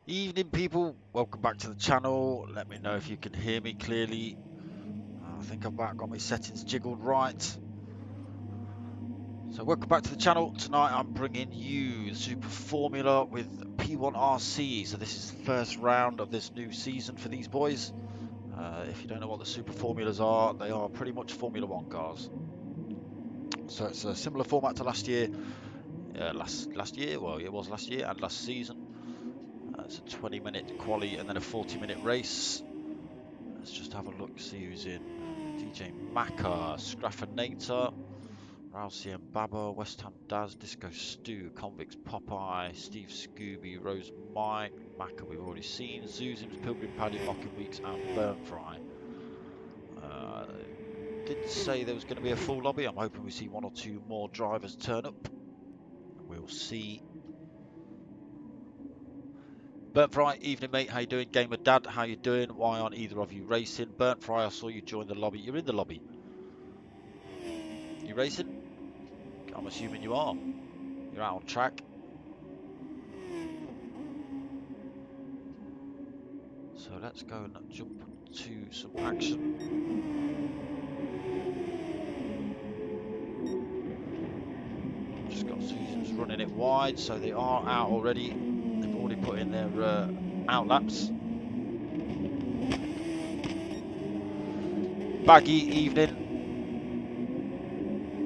Evening people, welcome back to the channel. Let me know if you can hear me clearly. I think I've got my settings jiggled right. So welcome back to the channel. Tonight I'm bringing you the Super Formula with P1RC. So this is the first round of this new season for these boys. If you don't know what the Super Formulas are, they are pretty much Formula 1 cars. So it's a similar format to last year. Last year, well it was last year and last season. It's a 20-minute quali and then a 40-minute race. Let's just have a look, see who's in. DJ Macca, Scraffinator, Rousey and Baba, West Ham Daz, Disco Stu, Convicts Popeye, Steve Scooby, Rose Mike, Macca we've already seen, Zuzim's Pilgrim Paddy, Mocking Weeks and Burnfry. Didn't say there was going to be a full lobby. I'm hoping we see one or two more drivers turn up. We'll see. Burnfry, evening mate, how you doing? Gamer Dad, how you doing? Why aren't either of you racing? Burnfry, I saw you join the lobby. You're in the lobby. You racing? I'm assuming you are. You're out on track. So let's go and jump to some action. Just got Susan's running it wide, so they are out already. They've already put in their out laps. Baggy evening.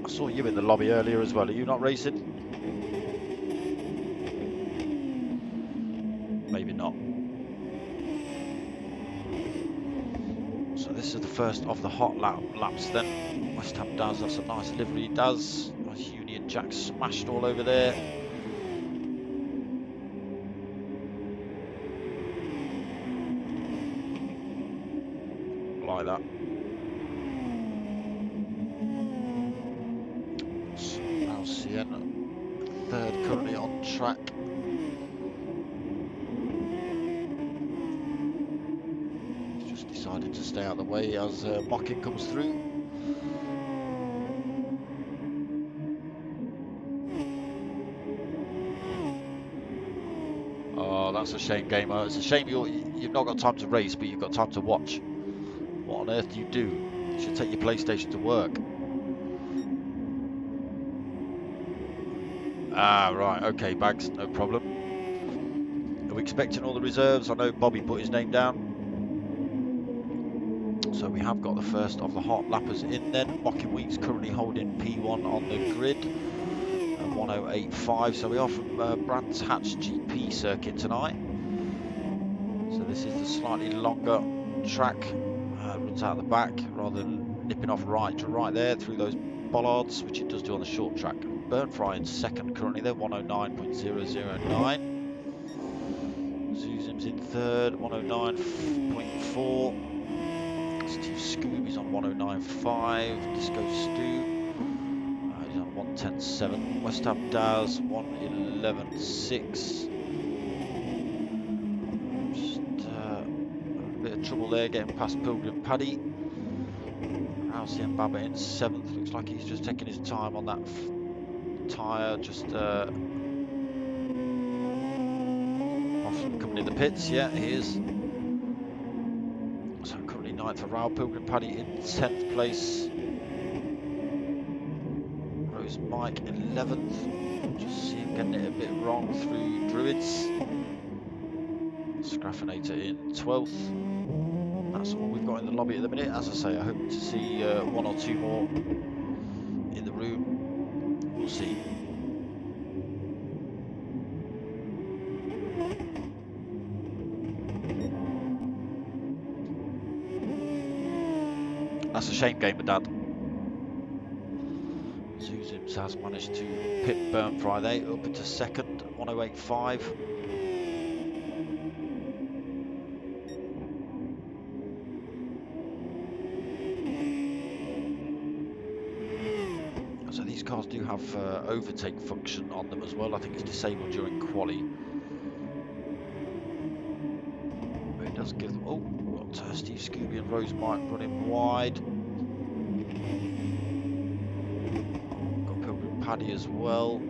I saw you in the lobby earlier as well. Are you not racing? Maybe not. So this is the first of the hot laps then. West Ham Daz, that's a nice livery he does. Nice Union Jack smashed all over there. Like that. Sienna, third currently on track. He's just decided to stay out of the way as Mocking comes through. Oh, that's a shame, gamer. It's a shame you've not got time to race, but you've got time to watch. What on earth do you do? You should take your PlayStation to work. Ah, right, okay, Bags, no problem. Are we expecting all the reserves? I know Bobby put his name down. So we have got the first of the hot lappers in then. Mocking Weeks currently holding P1 on the grid at 1085. So we are from Brands Hatch GP circuit tonight. So this is the slightly longer track. Runs out the back rather than nipping off right to right there through those bollards, which it does do on the short track. Burnfry in second currently, they're 109.009. Zuzim's in third, 109.4. Steve Scooby's on 109.5. Disco Stu, he's on 110.7. West Ham Daz, 111.6. Just a bit of trouble there getting past Pilgrim Paddy. Rousey and Baba in seventh. Looks like he's just taking his time on that tyre, just off coming in the pits. Yeah, he is. So currently ninth for Raoul. Pilgrim Paddy in 10th place. Rose Mike 11th. Just see him getting it a bit wrong through Druids. Scraffinator in 12th. That's all we've got in the lobby at the minute. As I say, I hope to see one or two more in the room. We'll see. That's a shame, Gamer Dad. Zuzims has managed to pit Burn Friday up into second, 108.5. So these cars do have overtake function on them as well. I think it's disabled during quali. But it does give them... Oh, got Steve Scooby and Rose Mike running wide. Got Pilgrim Paddy as well.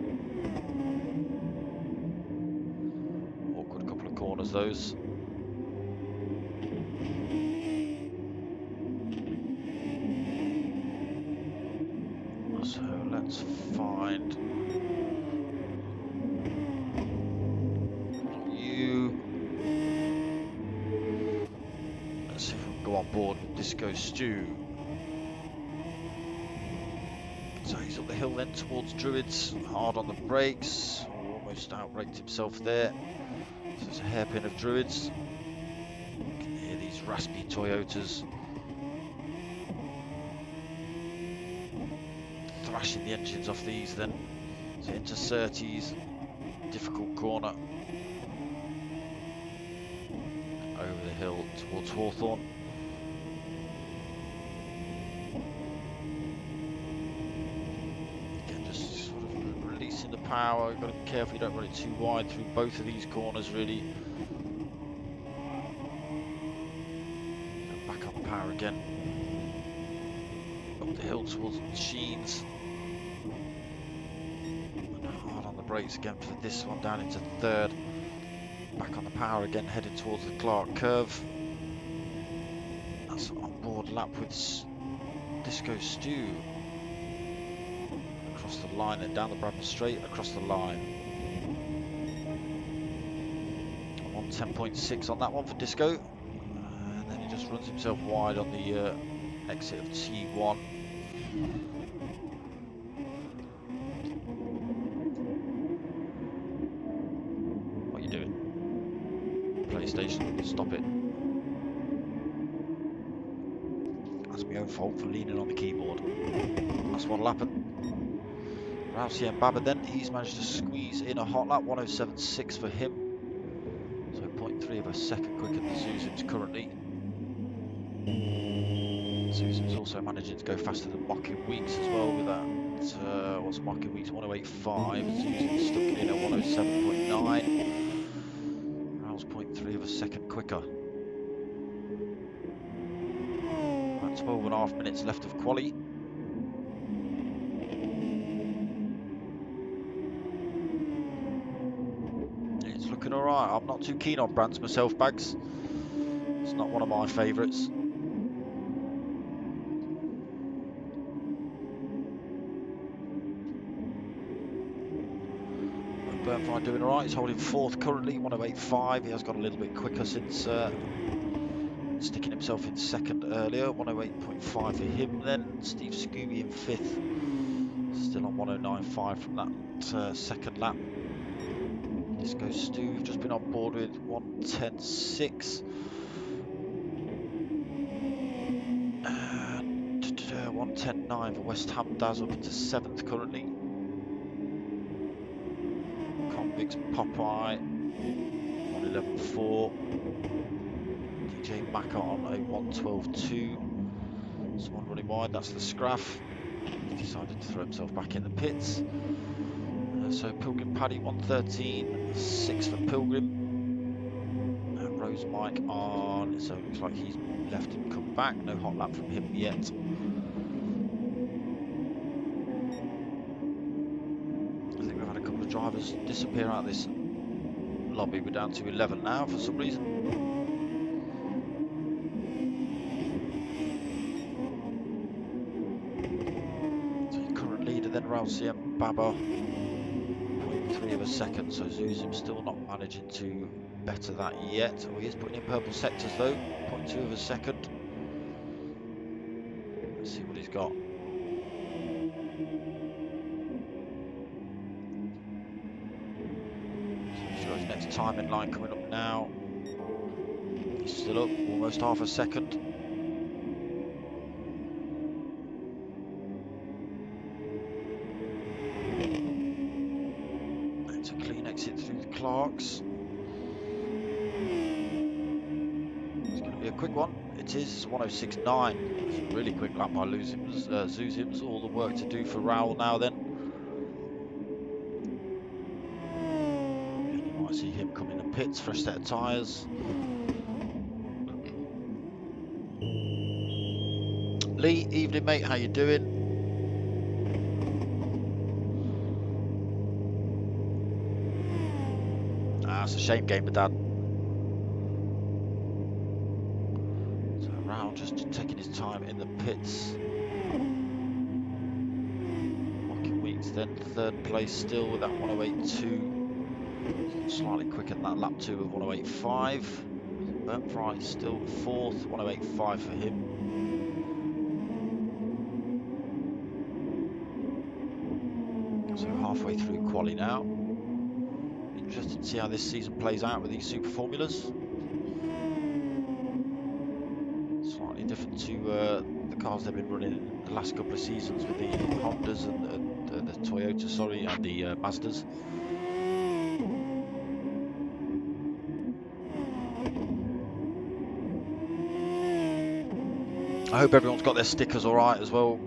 Awkward couple of corners those. So let's find you. Let's see if we can go on board with Disco Stew. So he's up the hill then towards Druids, hard on the brakes. Oh, almost outbraked himself there. So it's a hairpin of Druids. You can hear these raspy Toyotas thrashing the engines off these then. So into Surtees, difficult corner. Over the hill towards Hawthorne. Again, just sort of releasing the power. You've got to be careful you don't run it too wide through both of these corners really. And back on power again. Up the hill towards Sheens. And hard on the brakes again for this one, down into third. Back on the power again, heading towards the Clark curve. That's on board lap with Disco Stew. Across the line, then down the Bradford Straight, across the line. I'm on 10.6 on that one for Disco. And then he just runs himself wide on the exit of T1. What are you doing? PlayStation, stop it. That's my own fault for leaning on the keyboard. That's what'll happen. Rousey and Babber then, he's managed to squeeze in a hot lap, 107.6 for him. So 0.3 of a second quicker than Zuzims currently. Zuzims also managing to go faster than Mocking Weeks as well with that. What's Mocking Weeks? 108.5. Zuzims stuck it in at 107.9. Rouse 0.3 of a second quicker. About 12.5 minutes left of quali. It's looking alright. I'm not too keen on Brands myself, Bags. It's not one of my favourites. Burnfly doing alright. He's holding fourth currently, 108.5. He has got a little bit quicker since sticking himself in second earlier. 108.5 for him then. Steve Scooby in fifth. Still on 109.5 from that second lap. Disco Stu, we've just been on board with 110.6. 110.9 for West Ham Daz up into 7th currently. Convicts Popeye 111.4. DJ Macca on a 112.2. Someone running wide, that's the Scraff. He's decided to throw himself back in the pits. So Pilgrim Paddy 113.6 for Pilgrim. Rose Mike on, so it looks like he's left and come back. No hot lap from him yet. I think we've had a couple of drivers disappear out of this lobby. We're down to 11 now for some reason. So your current leader then, Rousey and Baba. 0.3 of a second, so Zuzim still not managing to better that yet. Oh, he is putting in purple sectors though, 0.2 of a second. Let's see what he's got. So he's got his next time in line coming up now. He's still up, almost half a second. Clark's. It's going to be a quick one. It is. It's 106.9. It's a really quick lap by Zuzims. All the work to do for Raoul now then. And you might see him come in the pits, fresh set of tyres. Lee, evening mate, how you doing? Ah, it's a shame game with Dad. So Raoul just taking his time in the pits. Locking Weeks then third place still with that 108.2. Slightly quicker than that lap 2 of 108.5. Burnt Fry still fourth, 108.5 for him. So halfway through quali now. Interested to see how this season plays out with these Super Formulas. Slightly different to the cars they've been running in the last couple of seasons with the Hondas and the Toyota, sorry, and the Mazdas. I hope everyone's got their stickers all right as well.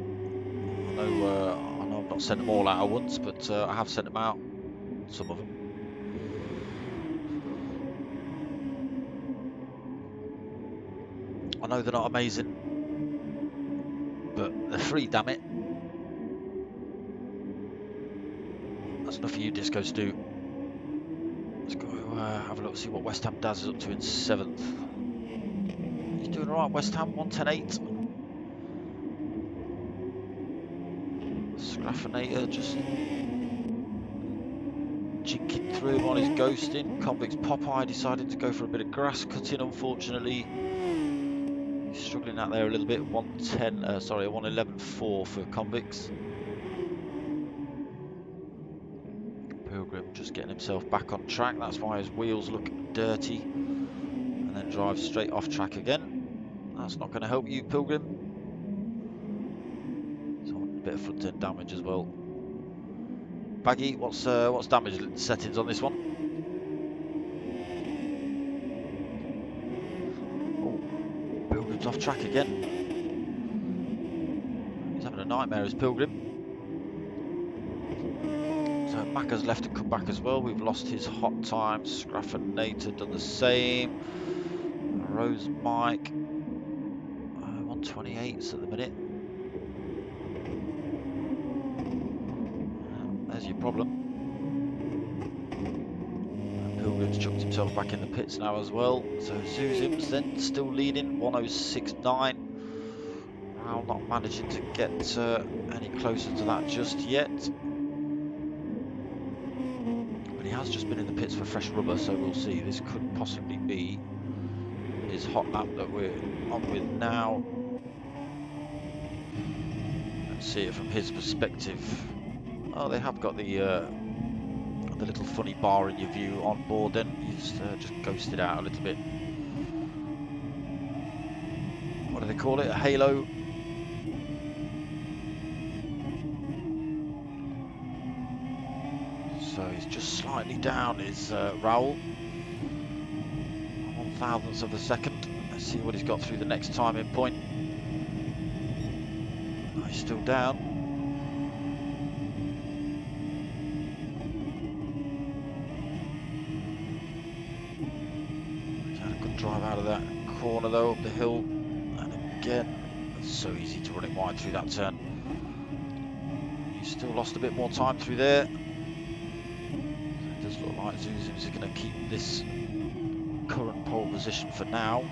I know I've not sent them all out at once, but I have sent them out, some of them. I know they're not amazing, but they're free, damn it. That's enough for you, Disco Stu. Let's go have a look, see what West Ham Daz is up to in 7th. He's doing all right, West Ham, 110.8. Scraffinator just jinking through him on his ghosting. Convict's Popeye decided to go for a bit of grass cutting, unfortunately. He's struggling out there a little bit. 111.4 for Convicts. Pilgrim just getting himself back on track. That's why his wheels look dirty. And then drives straight off track again. That's not going to help you, Pilgrim. So a bit of front end damage as well. Baggy, what's damage settings on this one? Oh, Pilgrim's off track again. He's having a nightmare as Pilgrim. So Macca's left to come back as well. We've lost his hot time. Scraffinator done the same. Rose Mike. 128s at the minute. There's your problem. Pilgrim's chucked himself back in the pits now as well. So Zuzims then still leading, 106.9. Raoul not managing to get any closer to that just yet. But he has just been in the pits for fresh rubber, so we'll see. This could possibly be his hot lap that we're on with now. Let's see it from his perspective. Oh, they have got the little funny bar in your view on board then. He's just ghosted out a little bit. What do they call it? A halo? So he's just slightly down, is Raoul. 1/1000th of a second. Let's see what he's got through the next timing point. Oh, he's still down. Drive out of that corner though, up the hill, and again, it's so easy to run it wide through that turn. He's still lost a bit more time through there. So it does look like Zuzims is going to keep this current pole position for now.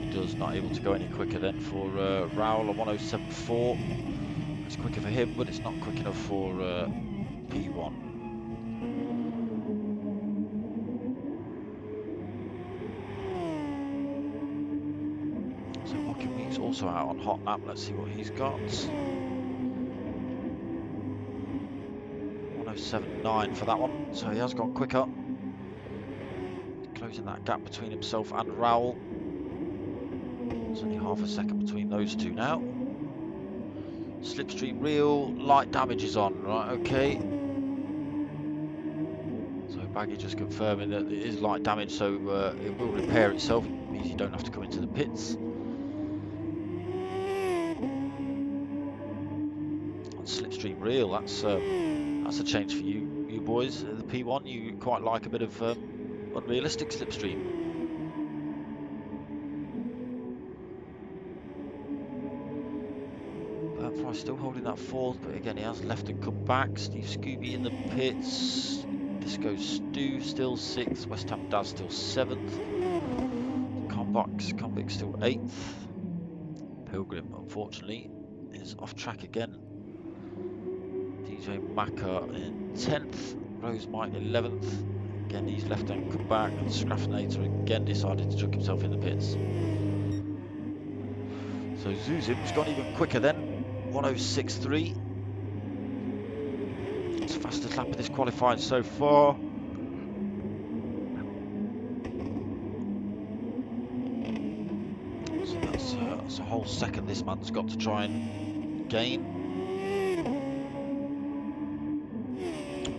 He does not able to go any quicker then for Raoul on 107.4. It's quicker for him, but it's not quick enough for P1. So Locking Week's also out on hot lap. Let's see what he's got. 107.9 for that one. So he has gone quicker. Closing that gap between himself and Raoul. There's only half a second between those two now. Slipstream reel, light damage is on, right, okay. So Baggy just confirming that it is light damage, so it will repair itself. It means you don't have to come into the pits. On Slipstream reel, that's a change for you boys. The P1, you quite like a bit of unrealistic slipstream. Fry still holding that fourth, but again he has left and come back. Steve Scooby in the pits. Disco Stu still sixth. West Ham Daz still seventh. Convict still eighth. Pilgrim, unfortunately, is off track again. DJ Macca in 10th. Rose Mike 11th. Again, he's left and come back. And Scraffinator again decided to chuck himself in the pits. So Zuzim's gone even quicker then. 106.3. It's the fastest lap of this qualifying so far. So that's a whole second this man's got to try and gain.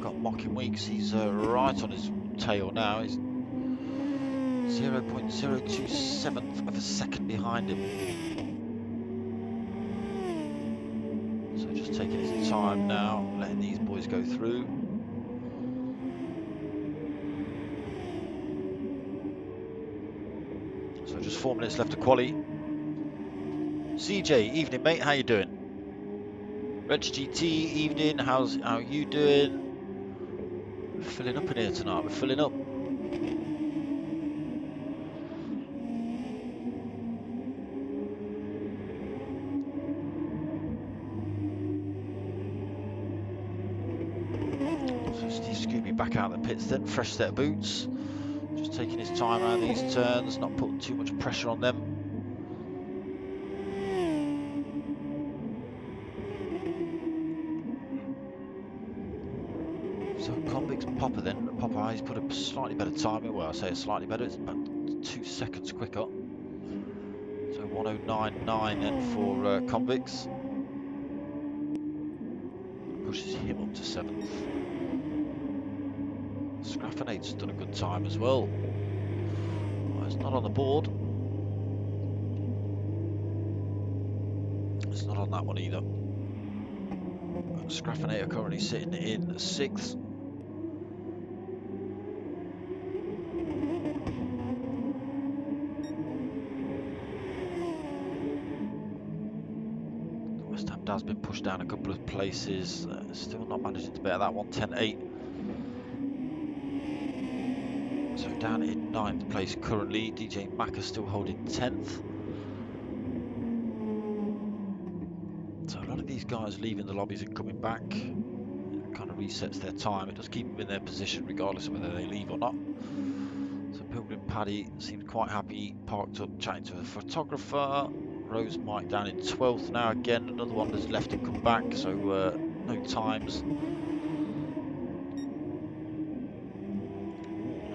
Got Mocking Weeks, he's right on his tail now. He's 0.027th of a second behind him. So just taking his time now, letting these boys go through. So just 4 minutes left to quali. CJ, evening mate, how you doing? Reg GT, evening, how you doing? We're filling up in here tonight, we're filling up. So Steve Scooby back out of the pits then, fresh set of boots. Just taking his time around these turns, not putting too much pressure on them. So Convict's Popper then, Popper, he's put a slightly better time in, well I say slightly better, it's about 2 seconds quicker. So 109.9 then for Convicts. Pushes him up to 7th. Scraffinator's done a good time as well. Well, it's not on the board. It's not on that one either. Scraffinator currently sitting in 6th. West Ham has been pushed down a couple of places. Still not managing to beat that one, 10.8. So down in 9th place currently. DJ Macca still holding 10th. So a lot of these guys leaving the lobbies and coming back. It kind of resets their time. It does keep them in their position regardless of whether they leave or not. So Pilgrim Paddy seems quite happy, parked up chatting to the photographer. Rose Mike down in 12th now again. Another one that's left and come back, so no times.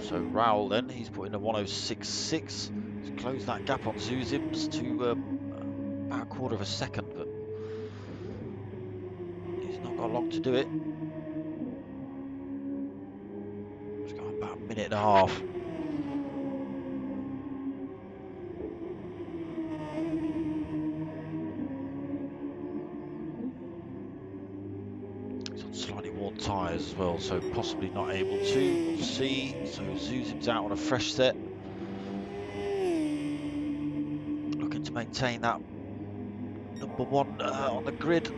So Raoul then, he's put in a 106.6. He's closed that gap on Zuzims to about a quarter of a second, but he's not got long to do it. He's got about a minute and a half. He's on slightly worn tyres as well, so possibly not able to. We'll see. So Zuzim's out on a fresh set. Looking to maintain that number one on the grid.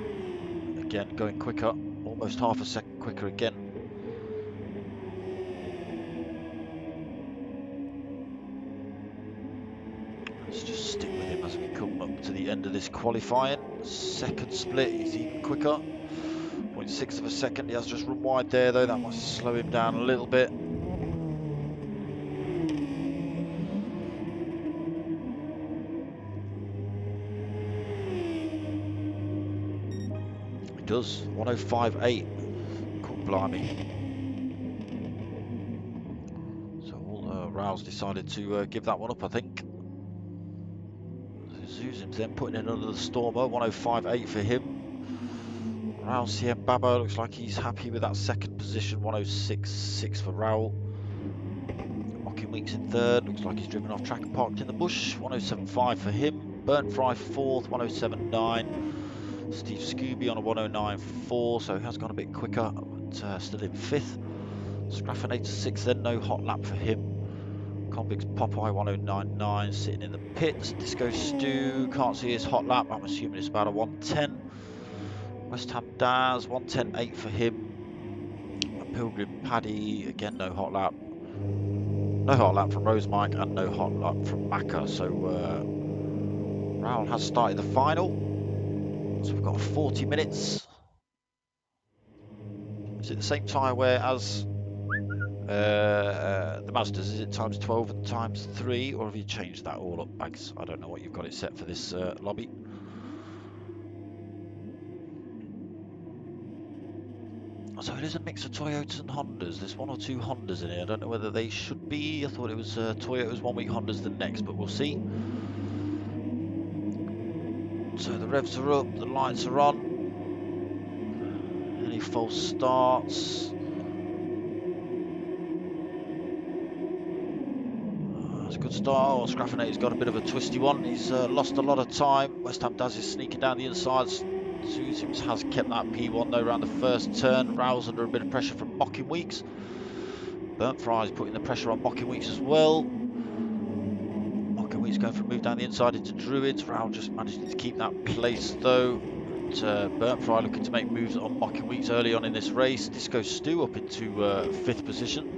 Again, going quicker, almost half a second quicker again. Let's just stick with him as we come up to the end of this qualifying. Second split, he's even quicker. 0.6 of a second, he has just run wide there though, that might slow him down a little bit. He does, 105.8. Cool, blimey. So all Raoul's decided to give that one up, I think. Zuzim's then putting in another Stormer, 105.8 for him. Raul Baba looks like he's happy with that second position, 106.6 for Raul. Mocking Weeks in third, looks like he's driven off track and parked in the bush, 107.5 for him. Burnt Fry fourth, 107.9. Steve Scooby on a 109.4, so he has gone a bit quicker, but still in fifth. Scraffinator sixth, then no hot lap for him. Convicts Popeye 109.9 sitting in the pits. Disco Stew, can't see his hot lap, I'm assuming it's about a 110. West Ham Daz 110.8 for him. A Pilgrim Paddy, again no hot lap. No hot lap from Rose Mike and no hot lap from Macca. So Raul has started the final. So we've got 40 minutes. Is it the same tyre wear as the Masters? Is it times 12 and times 3, or have you changed that all up, Bags? I don't know what you've got it set for this lobby. So it is a mix of Toyotas and Hondas. There's one or two Hondas in here. I don't know whether they should be. I thought it was Toyotas 1 week, Hondas the next, but we'll see. So the revs are up, the lights are on. Any false starts? That's a good start. Oh, Scraffinator's got a bit of a twisty one. He's lost a lot of time. West Ham Daz is sneaking down the inside. Zuzims has kept that P1 though around the first turn. Raul's under a bit of pressure from Mocking Weeks. Burnt Fry's putting the pressure on Mocking Weeks as well. Mocking Weeks going for a move down the inside into Druids. Raul just managing to keep that place though. Burnt Fry looking to make moves on Mocking Weeks early on in this race. Disco Stew up into 5th position.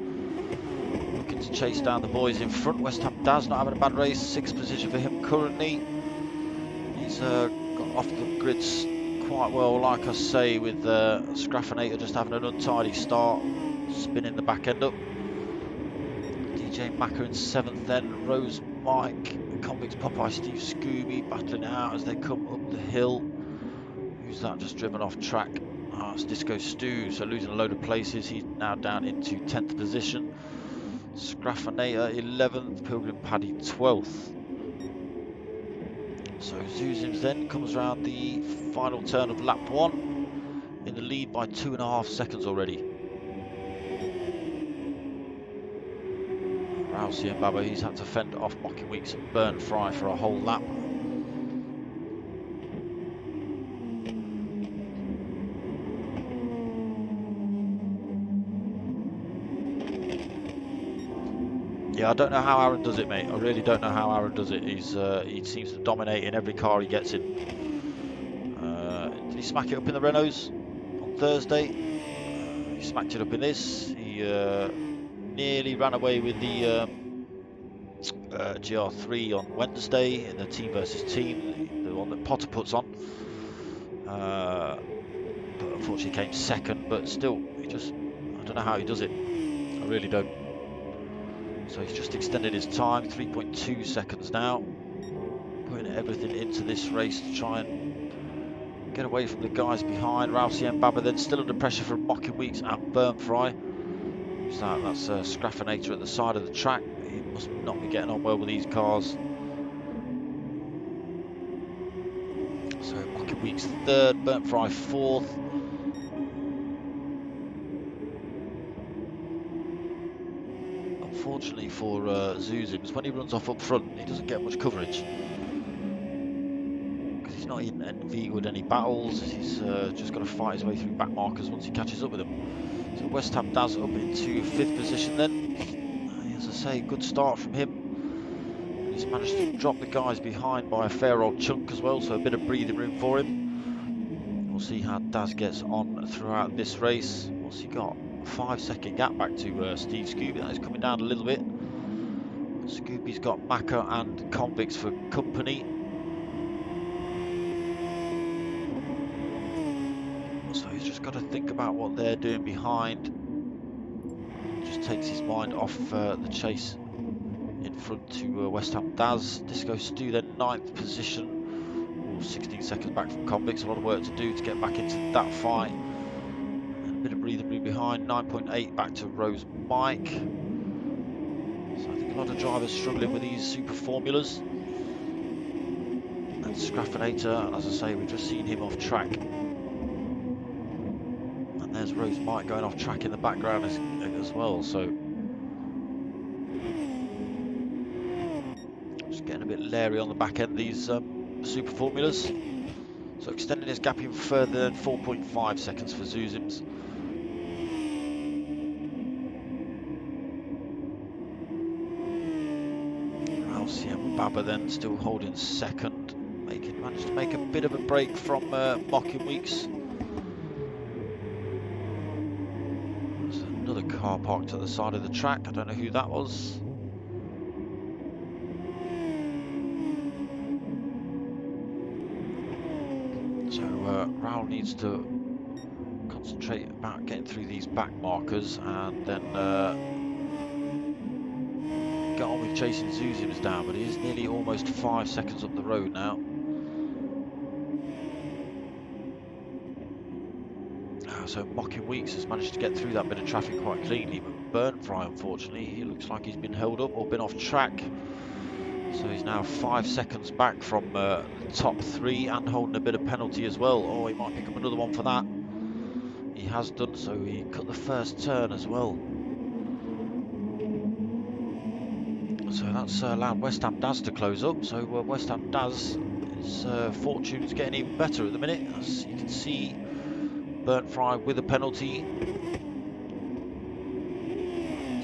Looking to chase down the boys in front. West Ham Daz not having a bad race. 6th position for him currently. He's got off the grids quite well, like I say, with Scraffinator just having an untidy start, spinning the back end up. DJ Macca in 7th then. Rose Mike, Convicts Popeye, Steve Scooby battling it out as they come up the hill. Who's that just driven off track? Oh, it's Disco Stew, so losing a load of places. He's now down into 10th position. Scraffinator 11th, Pilgrim Paddy 12th. So Zuzims then comes around the final turn of lap 1 in the lead by 2.5 seconds already. Rousey and Baba, he's had to fend off Mocking Weeks and Burnt Fry for a whole lap. Yeah, I don't know how Aaron does it, mate. I really don't know how Aaron does it. He seems to dominate in every car he gets in. Did he smack it up in the Renaults on Thursday? He smacked it up in this. He nearly ran away with the GR3 on Wednesday in the team versus team, the one that Potter puts on. But unfortunately came second. But still, I don't know how he does it. I really don't. So he's just extended his time, 3.2 seconds now. Putting everything into this race to try and get away from the guys behind. Rousey and Baba then still under pressure from Mocking Weeks and Burnt Fry. Who's that? That's Scraffinator at the side of the track. He must not be getting on well with these cars. So Mocking Weeks 3rd, Burnt Fry 4th. Unfortunately for Zuzims, when he runs off up front, he doesn't get much coverage. Because he's not in NV with any battles, he's just got to fight his way through back markers once he catches up with them. So West Ham Daz up into 5th position then. As I say, good start from him. He's managed to drop the guys behind by a fair old chunk as well, so a bit of breathing room for him. We'll see how Daz gets on throughout this race. What's he got? 5-second gap back to Steve Scooby. That is coming down a little bit. Scooby's got Macca and Convicts for company. So he's just got to think about what they're doing behind. Just takes his mind off the chase in front to West Ham Daz. Disco Stew then 9th position. Ooh, 16 seconds back from Convicts. A lot of work to do to get back into that fight. Bit of breathing room behind, 9.8 back to Rose Mike. So I think a lot of drivers struggling with these super formulas. And Scraffinator, as I say, we've just seen him off track. Rose Mike going off track in the background as well, so just getting a bit leery on the back end, these Super Formulas. So extending his gap even further than 4.5 seconds for Zuzims. LCM Baba then still holding second, managed to make a bit of a break from Mocking Weeks. There's another car parked at the side of the track. I don't know who that was. So Raul needs to concentrate about getting through these back markers and then get on with chasing Zuzims down, but he is nearly almost 5 seconds up the road now. So Mocking Weeks has managed to get through that bit of traffic quite cleanly, but Burnfry, unfortunately, he looks like he's been held up or been off track. So he's now 5 seconds back from the top three and holding a bit of penalty as well. Oh, he might pick up another one for that. He has done, so he cut the first turn as well. So that's allowed West Ham Daz to close up. So West Ham Daz, his fortune is getting even better at the minute. As you can see, Burnfry with a penalty.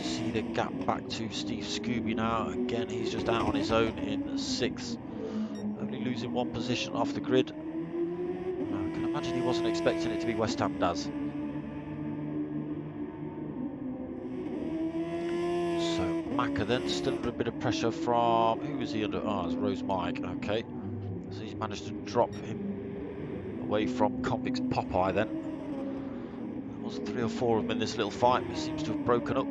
See the gap back to Steve Scooby now. Again, he's just out on his own in 6th. Only losing 1 position off the grid. I can imagine he wasn't expecting it to be West Ham Daz. Maka then still under a bit of pressure from, who was he under? Oh, it's Rose Mike. Okay, so he's managed to drop him away from Convict's Popeye then. There was 3 or 4 of them in this little fight, but seems to have broken up.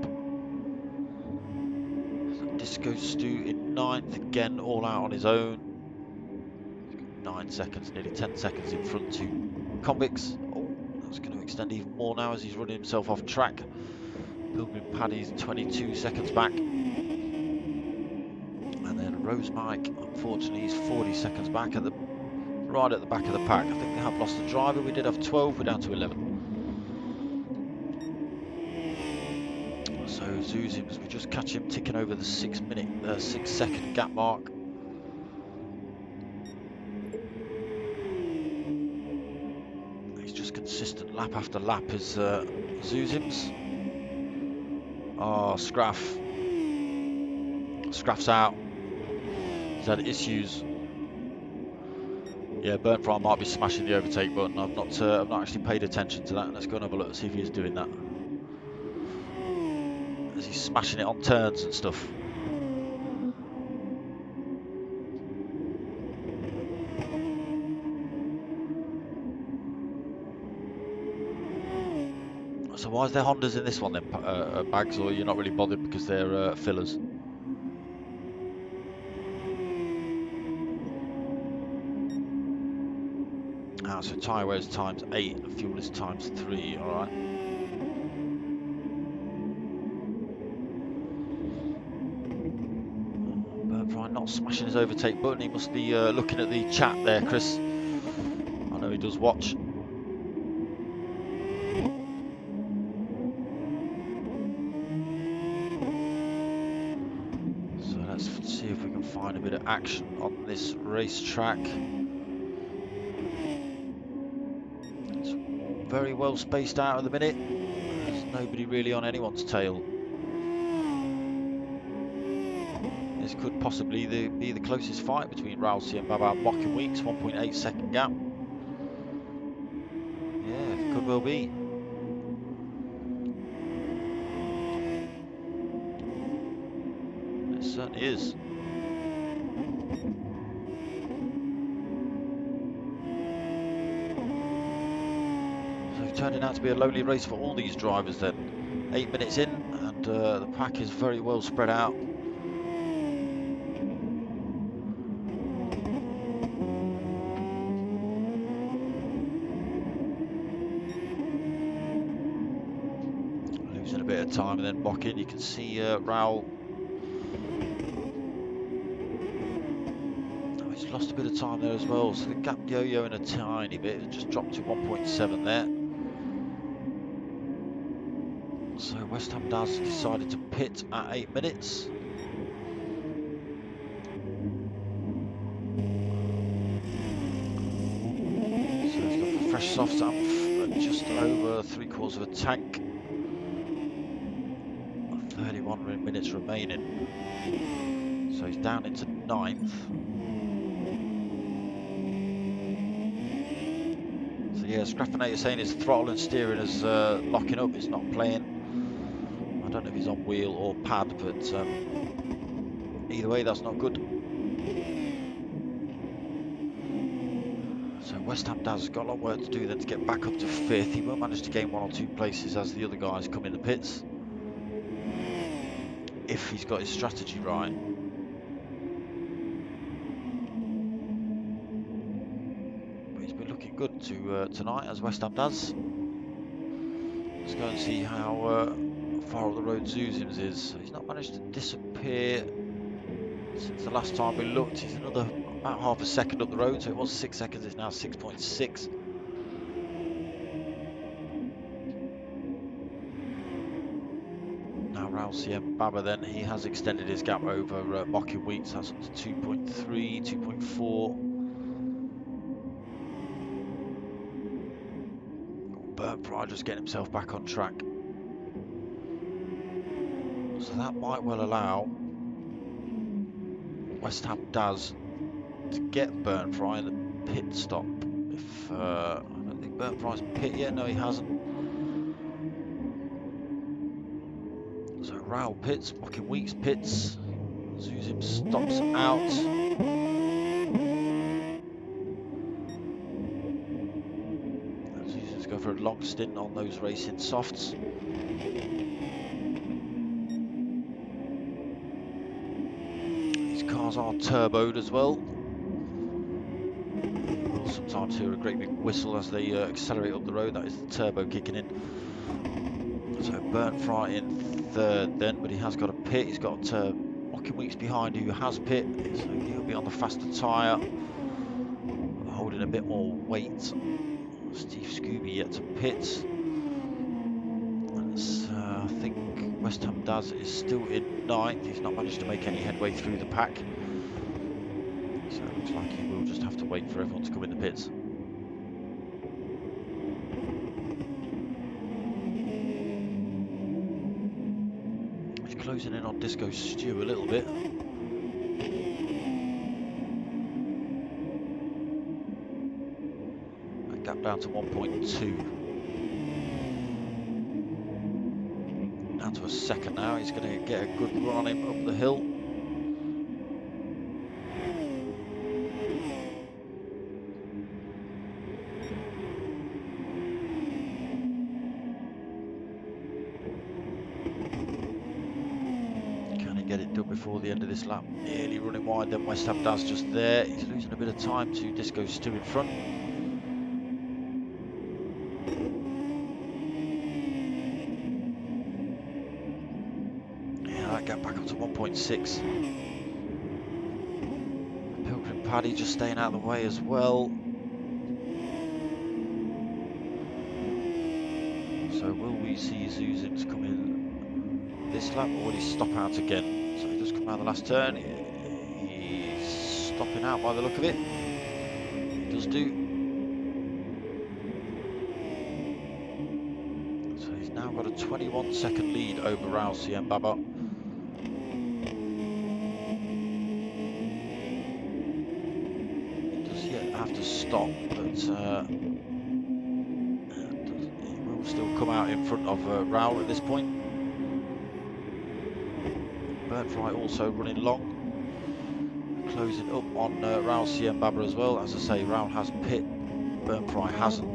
So Disco Stu in 9th, again all out on his own. 9 seconds, nearly 10 seconds in front to Convicts. Oh, that's going to extend even more now as he's running himself off track. Pilgrim Paddy's 22 seconds back. And then Rose Mike, unfortunately, he's 40 seconds back right at the back of the pack. I think they have lost the driver. We did have 12, we're down to 11. So Zuzims, we just catch him ticking over the 6 second gap mark. He's just consistent lap after lap is Zuzims. Oh, Scraff's out. He's had issues. Yeah, Burnfry might be smashing the overtake button. I've not actually paid attention to that. Let's go and have a look and see if he is doing that. Is he smashing it on turns and stuff? So why is there Hondas in this one then, Bags, or you're not really bothered because they're fillers? So tyre wear is times 8 and fuel is times 3, alright. Burnfry not smashing his overtake button, he must be looking at the chat there, Chris. I know he does watch. So let's see if we can find a bit of action on this racetrack. Very well spaced out at the minute. There's nobody really on anyone's tail. This could possibly be the closest fight between Rousey and Baba Mocking Weeks. 1.8 second gap. Yeah, it could well be. It certainly is. Turning out to be a lonely race for all these drivers then. 8 minutes in and the pack is very well spread out. Losing a bit of time and then Mocking. You can see Raul. Oh, he's lost a bit of time there as well, so the gap yo-yo in a tiny bit. It just dropped to 1.7 there. So West Ham Daz decided to pit at 8 minutes. So he's got the fresh softs up at just over 3/4 of a tank. 31 minutes remaining. So he's down into 9th. So yeah, Scrappinator saying his throttle and steering is locking up, it's not playing. I don't know if he's on wheel or pad, but either way, that's not good. So West Ham Daz has got a lot of work to do then to get back up to 5th. He won't manage to gain 1 or 2 places as the other guys come in the pits, if he's got his strategy right. But he's been looking good to tonight, as West Ham does. Let's go and see how far up the road Zuzim's is. He's not managed to disappear since the last time we looked. He's another about half a second up the road, so it was 6 seconds, it's now 6.6. Now Raul CM Baba then, he has extended his gap over Mocking Wheats, that's up to 2.3, 2.4. Bert Pryor just getting himself back on track. So that might well allow West Ham Daz to get Burnt Fry in the pit stop. If I don't think Burnt Fry's pit yet. No, he hasn't. So Raul pits, Mocking Weeks pits, Zuzim stops out. Zuzim's go for a long stint on those racing softs. These cars are turboed as well. You will sometimes hear a great big whistle as they accelerate up the road. That is the turbo kicking in. So Burnt Fry in 3rd then, but he has got a pit. He's got Mocking Weeks behind who has pit, so he'll be on the faster tyre, holding a bit more weight. Steve Scooby yet to pit. I think West Ham Daz is still in 9th. He's not managed to make any headway through the pack, so it looks like he will just have to wait for everyone to come in the pits. Closing in on Disco Stew a little bit. That gap down to 1.2. Down to a second now. He's going to get a good run on him up the hill. Get it done before the end of this lap. Nearly running wide, then West Ham Daz just there. He's losing a bit of time to Disco Stew in front. Yeah, that gap back up to 1.6. Pilgrim Paddy just staying out of the way as well. So will we see Zuzim's come in this lap, or will he stop out again? So he does come out the last turn. He's stopping out by the look of it. He does do. So he's now got a 21-second lead over Raul CM Baba. He does yet have to stop, but he will still come out in front of Raul at this point. Burnt Fry also running long, closing up on Raul CM Baba as well. As I say, Raul has pit, Burnt Fry hasn't.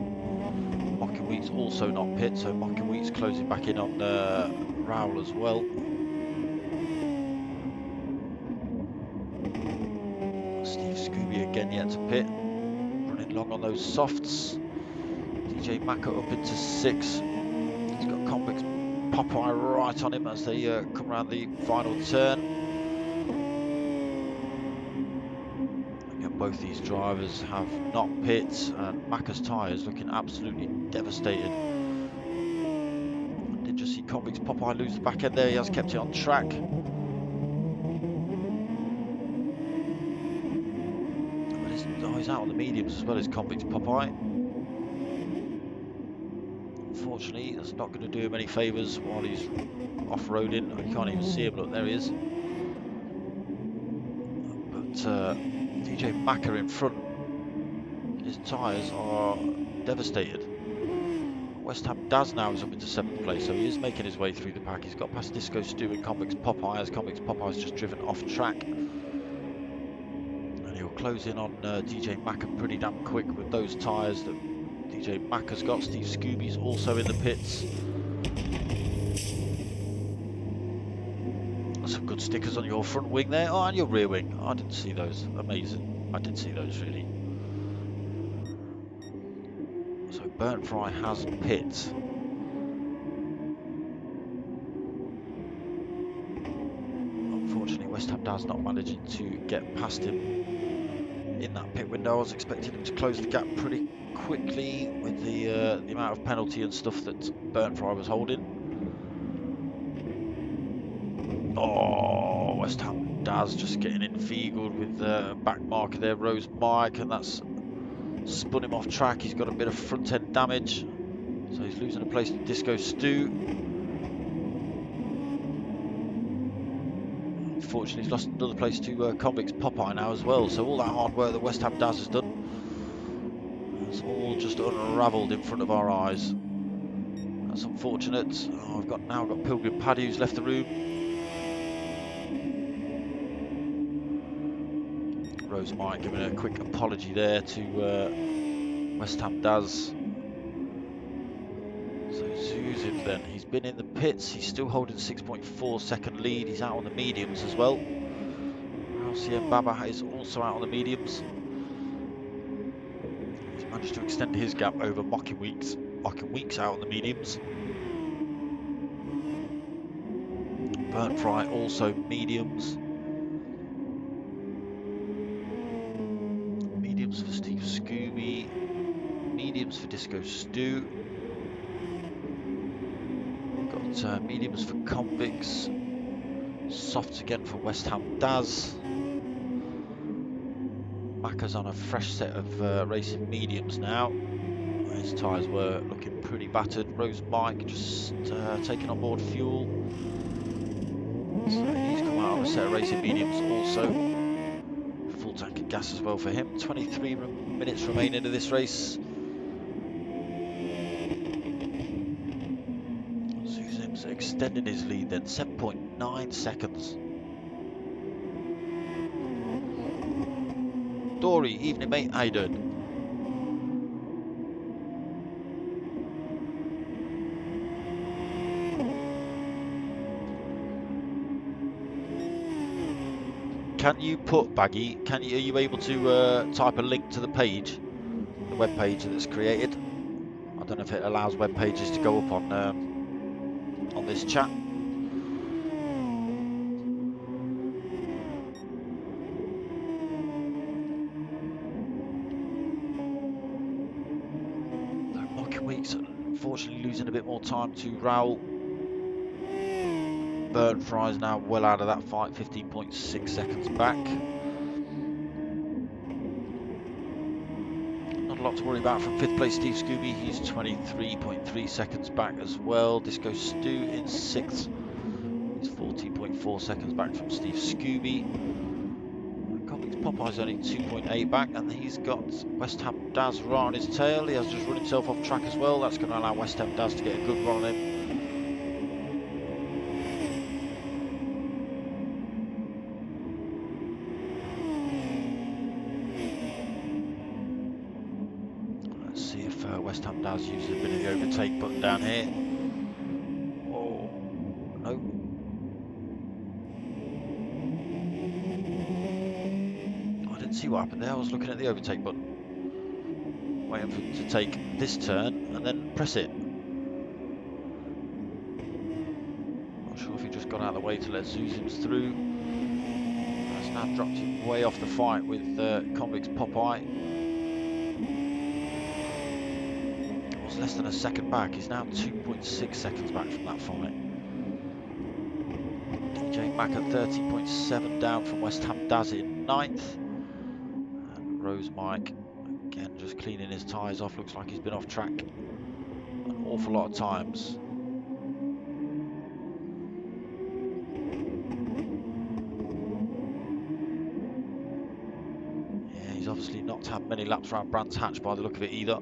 Mocking Wheats also not pit, so Mocking Wheats closing back in on Raul as well. Steve Scooby again yet to pit, running long on those softs. DJ Maka up into 6th. He's got Convicts Popeye right on him as they come around the final turn. Again, both these drivers have not pit, and Macca's tyres looking absolutely devastated. I did just see Convicts Popeye lose the back end there. He has kept it on track. But he's out on the mediums as well as Convicts Popeye. Unfortunately, that's not going to do him any favours while he's off-roading. You can't even see him. Look, there he is. But DJ Macca in front, his tyres are devastated. West Ham Daz now is up into 7th place, so he is making his way through the pack. He's got past Disco Stew and Convicts Popeye, as Convicts Popeye's just driven off track. And he'll close in on DJ Macca pretty damn quick with those tyres that DJ Macca's got. Steve Scooby's also in the pits. Some good stickers on your front wing there. Oh, and your rear wing. I didn't see those. Amazing. I did see those, really. So Burnt Fry has pit. Unfortunately, West Ham Daz not managing to get past him in that pit window. I was expecting him to close the gap pretty quickly with the amount of penalty and stuff that Burnt Fry was holding. Oh, West Ham Daz just getting inveigled with the back marker there, Rose Mike, and that's spun him off track. He's got a bit of front end damage, so he's losing a place to Disco Stew. Unfortunately, he's lost another place to Convicts Popeye now as well. So all that hard work that West Ham Daz has done, it's all just unravelled in front of our eyes. That's unfortunate. Oh, I've now got Pilgrim Paddy who's left the room. Rose Mike giving a quick apology there to West Ham Daz. So Zuzim then, he's been in the pits, he's still holding 6.4 second lead, he's out on the mediums as well. RCM Baba is also out on the mediums. He's managed to extend his gap over Mocking Weeks. Mocking Weeks out on the mediums. Burnt Fry also mediums. Mediums for Steve Scooby. Mediums for Disco Stew. Got mediums for Convicts. Softs again for West Ham Daz. Macca's on a fresh set of racing mediums now. His tyres were looking pretty battered. Rose Mike just taking on board fuel. So he's come out on a set of racing mediums also. Full tank of gas as well for him. 23 minutes remaining of this race. Zuzim's extending his lead then, 7.9 seconds. Dory, evening mate, how you doing? Can you put, Baggy, are you able to type a link to the page, the web page that's created? I don't know if it allows web pages to go up on this chat. Mocking Weeks unfortunately losing a bit more time to Raoul. Burnt Fry's now well out of that fight, 15.6 seconds back. Not a lot to worry about from 5th place Steve Scooby, he's 23.3 seconds back as well. Disco Stew in 6th, he's 14.4 seconds back from Steve Scooby. Convicts Popeye's only 2.8 back, and he's got West Ham Daz right on his tail. He has just run himself off track as well. That's going to allow West Ham Daz to get a good run on him. West Ham Daz uses a bit of the overtake button down here. Oh, no. I didn't see what happened there. I was looking at the overtake button. Waiting for him to take this turn and then press it. Not sure if he just got out of the way to let Zuzim's through. That's now dropped him way off the fight with Convicts Popeye. less than a second back. He's now 2.6 seconds back from that fight. DJ Mack at 30.7 down from West Ham Daz in 9th. And Rose Mike, again, just cleaning his tyres off. Looks like he's been off track an awful lot of times. Yeah, he's obviously not had many laps around Brands Hatch by the look of it either.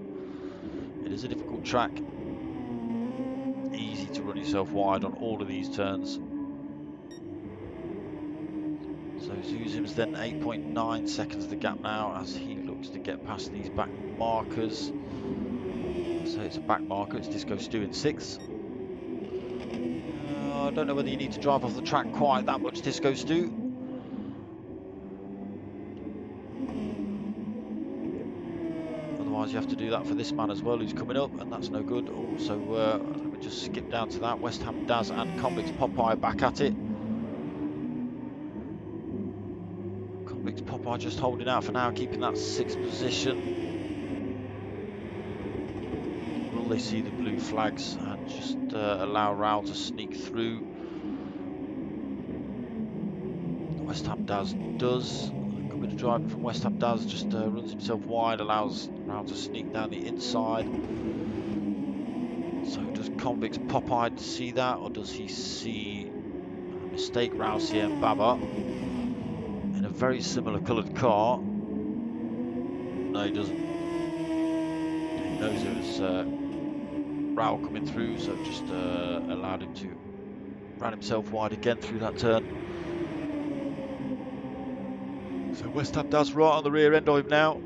It is a difficult track. Easy to run yourself wide on all of these turns. So Zuzim's then 8.9 seconds the gap now as he looks to get past these back markers. So it's a back marker, it's Disco Stu in 6th. I don't know whether you need to drive off the track quite that much, Disco Stu. Otherwise you have to do that for this man as well who's coming up, and that's no good. Also, let me just skip down to that. West Ham Daz and Convicts Popeye back at it. Convicts Popeye just holding out for now, keeping that 6th position. Will they see the blue flags and just allow Raul to sneak through? West Ham Daz does. A good bit of driving from West Ham Daz, just runs himself wide, allows Raul to sneak down the inside. So does Convicts Popeye see that, or does he see a mistake Raul CM Baba in a very similar coloured car? No, he doesn't. He knows it was Raul coming through, so just allowed him to run himself wide again through that turn. So West Ham Daz right on the rear end of him now.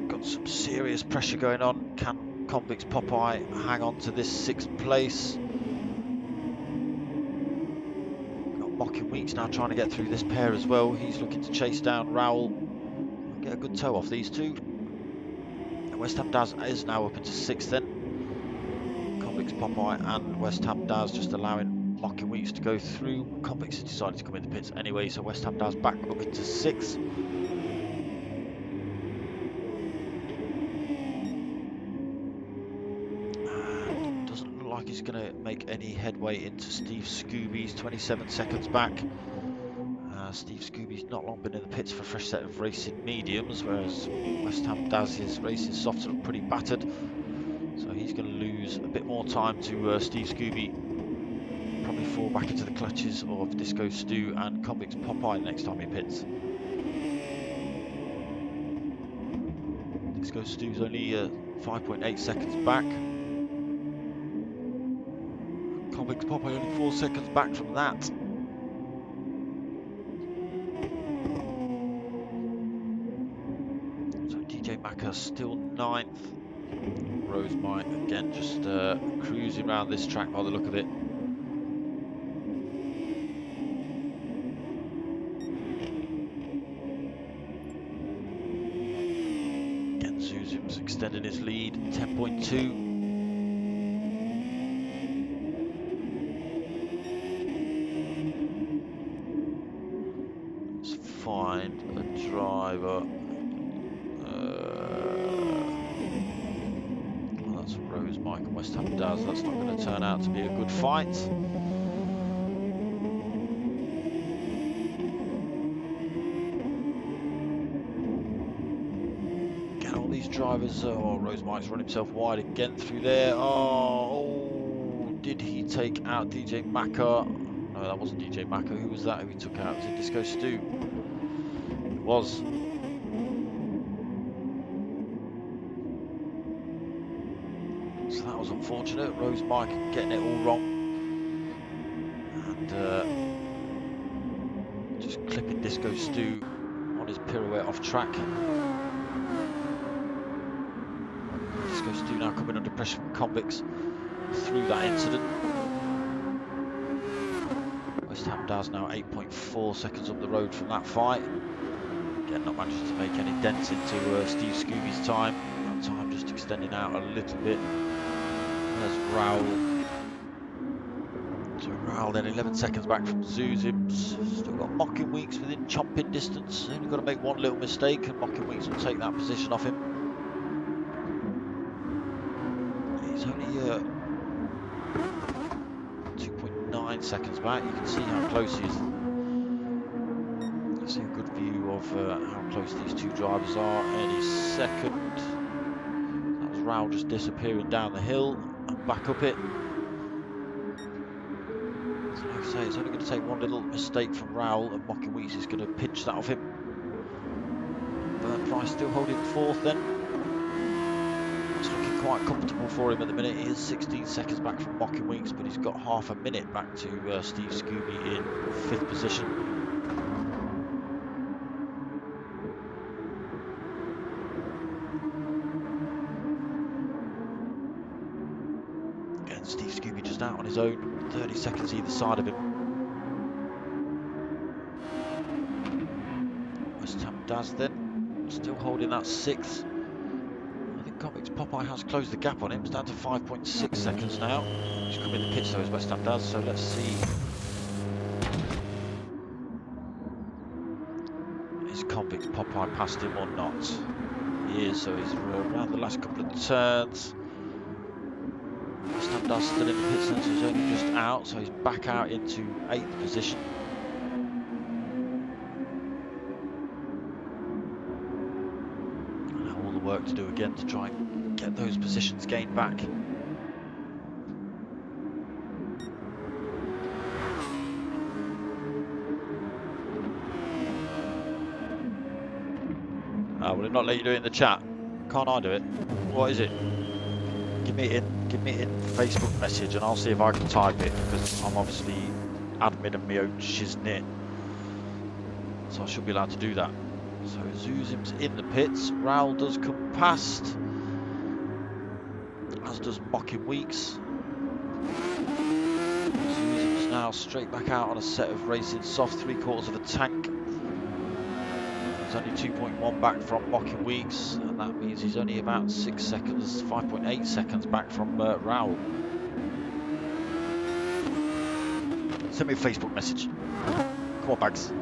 Got some serious pressure going on. Can Convicts Popeye hang on to this 6th place? Got Mocking Weeks now trying to get through this pair as well. He's looking to chase down Raul. Get a good toe off these two. And West Ham Daz is now up into 6th then. Convicts Popeye and West Ham Daz just allowing Mocking Weeks to go through. Convicts has decided to come in the pits anyway, so West Ham Daz back up into 6th. And doesn't look like he's going to make any headway into Steve Scooby's 27 seconds back. Steve Scooby's not long been in the pits for a fresh set of racing mediums, whereas West Ham Daz's racing softs look pretty battered. So he's going to lose a bit more time to Steve Scooby. Probably fall back into the clutches of Disco Stu and Convicts Popeye next time he pits. Disco Stu's only 5.8 seconds back. Convicts Popeye only 4 seconds back from that. Macca still 9th. Rose Mike again just cruising around this track by the look of it. Again, Zuzim's extending his lead, 10.2. Let's find a driver. Mike and West Ham Daz. That's not going to turn out to be a good fight. Again, all these drivers. Oh, Rose Mike's run himself wide again through there. Oh, did he take out DJ Macca? No, that wasn't DJ Macca. Who was that? Who he took out? Was it Disco Stu? It was. So that was unfortunate. Rose Mike getting it all wrong. And just clipping Disco Stu on his pirouette off track. Disco Stu now coming under pressure from Convicts through that incident. West Ham Daz now 8.4 seconds up the road from that fight. Again, not managing to make any dents into Steve Scooby's time. That time just extending out a little bit. There's Raul. So Raul then 11 seconds back from Zuzim. Still got Mocking Weeks within chomping distance. Only got to make one little mistake and Mocking Weeks will take that position off him. only 2.9 seconds back. You can see how close he is. Let's see a good view of how close these two drivers are. Any second. That was Raul just disappearing down the hill and back up it. So like I say, it's only going to take one little mistake from Raul, and Mocking Weeks is going to pinch that off him. But Price still holding fourth then. It's looking quite comfortable for him at the minute. He is 16 seconds back from Mocking Weeks, but he's got half a minute back to Steve Scooby in fifth position. Again, Steve Scooby just out on his own, 30 seconds either side of him. West Ham Daz then, still holding that sixth. I think Convict's Popeye has closed the gap on him. It's down to 5.6 seconds now. He's coming in the pits though, as West Ham does, so let's see. Is Convict's Popeye past him or not? He is, so he's around the last couple of turns. West Ham does still in the pits then, so he's only just out, so he's back out into 8th position. And now all the work to do again to try and get those positions gained back. Will it not let you do it in the chat? Can't I do it? What is it? Give me it in Facebook message and I'll see if I can type it, because I'm obviously admin of my own shiznit. So I should be allowed to do that. So Zuzim's in the pits. Raul does come past, as does Mocking Weeks. Zuzim's now straight back out on a set of racing soft 3/4 of a tank. He's only 2.1 back from Mocking Weeks, and that means he's only about 6 seconds, 5.8 seconds back from Raul. Send me a Facebook message. Come on, Bags. And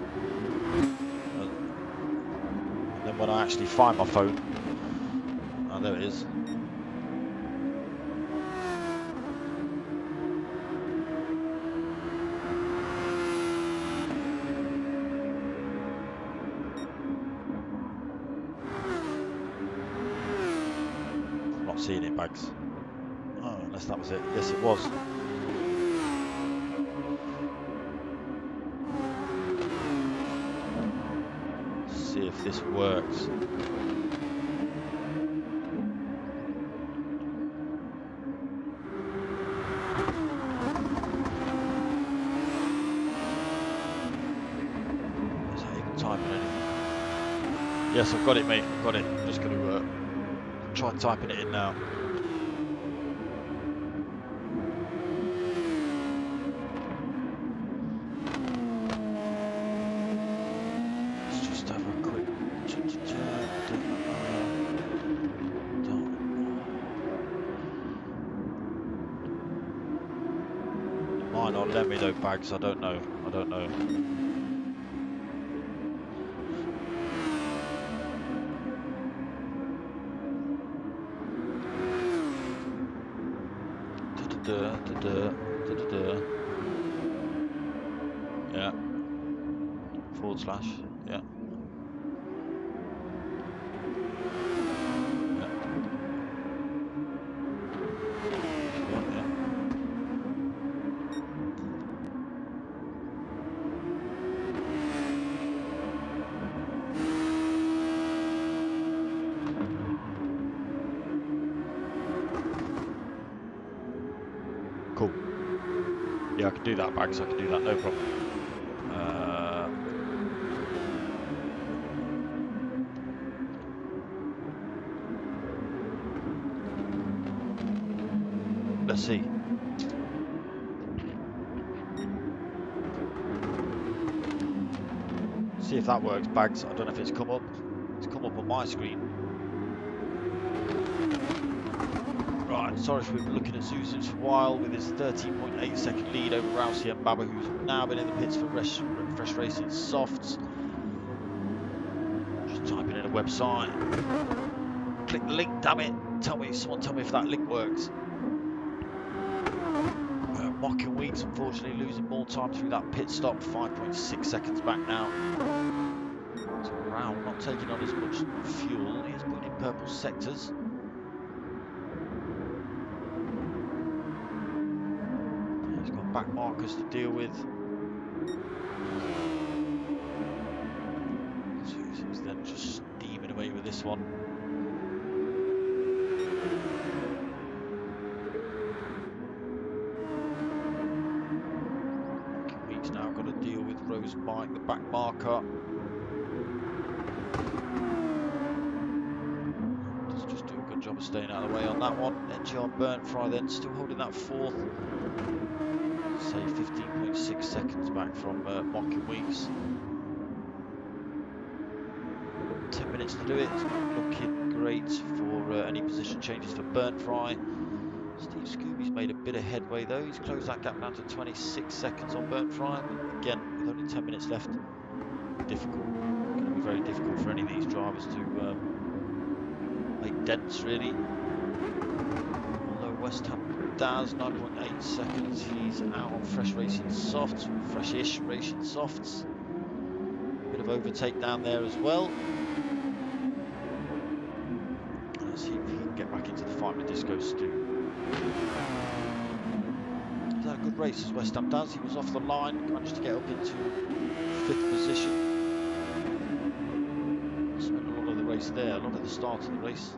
then when I actually find my phone, oh, there it is. Seeing it, Bags. Oh, unless that was it. Yes, it was. Let's see if this works. Is that even typing anything? Yes, I've got it, mate. I've got it. I'm just going to try typing it in now. Let's just have a quick. It might not let me though, Bags. I don't know. I don't know. Yeah. / yeah. Yeah. Yeah. Cool. Yeah, I can do that, Bags. I can do that, no problem. Let's see. See if that works, Bags. I don't know if it's come up. It's come up on my screen. Right, sorry if we've been looking at Zuzim for a while with his 13.8 second lead over Rousey and Baba, who's now been in the pits for Fresh Racing Softs. Just typing in a website. Click the link, damn it. Someone tell me if that link works. Mocking Weeks, unfortunately, losing more time through that pit stop. 5.6 seconds back now. So Brown not taking on as much fuel. He is putting in purple sectors. He's got back markers to deal with. Susum's then just steaming away with this one. Mocking Weeks now got to deal with Rose Mike, the back marker. Does just do a good job of staying out of the way on that one. NGR Burnfry then still holding that fourth. Say 15.6 seconds back from Mocking Weeks. 10 minutes to do it. It's not looking great for any position changes for Burnfry. Steve Scooby's made a bit of headway though. He's closed that gap down to 26 seconds on Burnfry, but again, with only 10 minutes left, difficult. Going to be very difficult for any of these drivers to make dents really. Although West Ham Daz, 9.8 seconds. He's out on fresh racing softs, fresh-ish racing softs. Bit of overtake down there as well. Let's see if he can get back into the fight with Disco Stu. He's had a good race as West Ham Daz. He was off the line, managed to get up into 5th position. Spent a lot of the race there, a lot of the start of the race.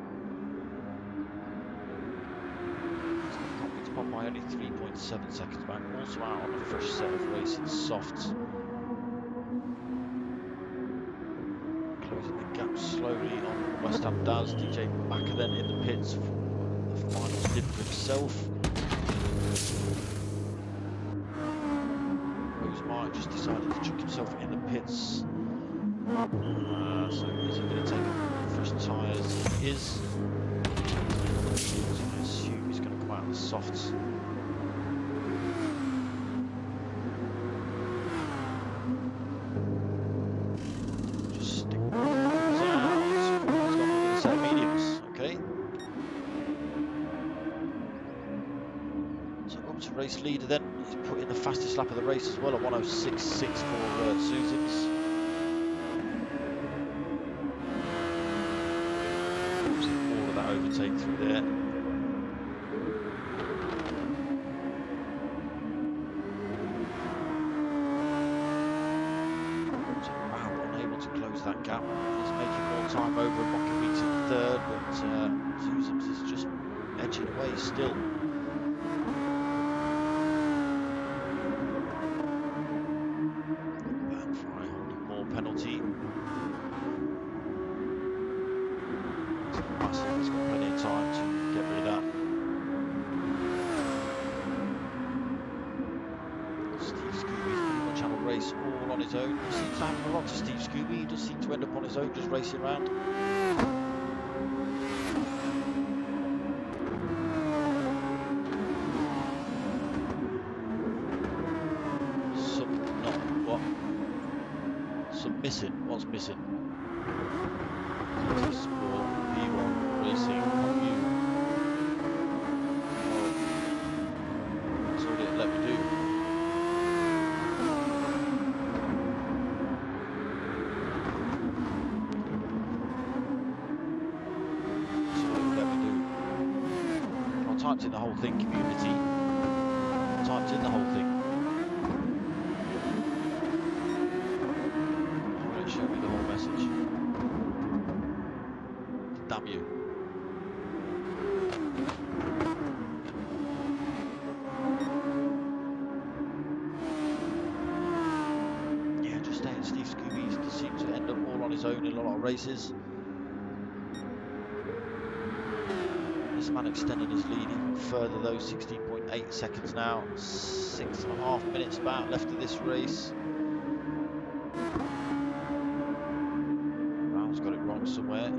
By only 3.7 seconds back, also out on a fresh set of racing softs. Closing the gap slowly on West Ham Daz. DJ Macca then in the pits for the final stint for himself. Rosemar just decided to chuck himself in the pits. So is he going to take fresh tyres? He is. I assume he's going to come out of the softs. Just stick with it. He's got a set of mediums, okay? So up to race leader then. He's put in the fastest lap of the race as well at 106.6 for Susans. All of that overtake through there. That gap. He's making more time over and Mocking Weeks in 3rd, but Susans is just edging away still. Burnfry holding more penalty. He's got plenty of time to get rid of that. Steve Scooby's pretty much had a race all on his own. He seems to have a lot to Steve Scooby. He does seem to end up on his own, just racing around. Missing? What's missing? Sport, P1RC Super. That's all it let me do. That's all it let me do. I typed in the whole thing, community. I typed in the whole thing. Show me the whole message. Damn you. Yeah, just staying Steve Scooby seems to end up all on his own in a lot of races. This man extending his lead even further though, 16.8 seconds now. 6.5 minutes about left of this race. Somewhere,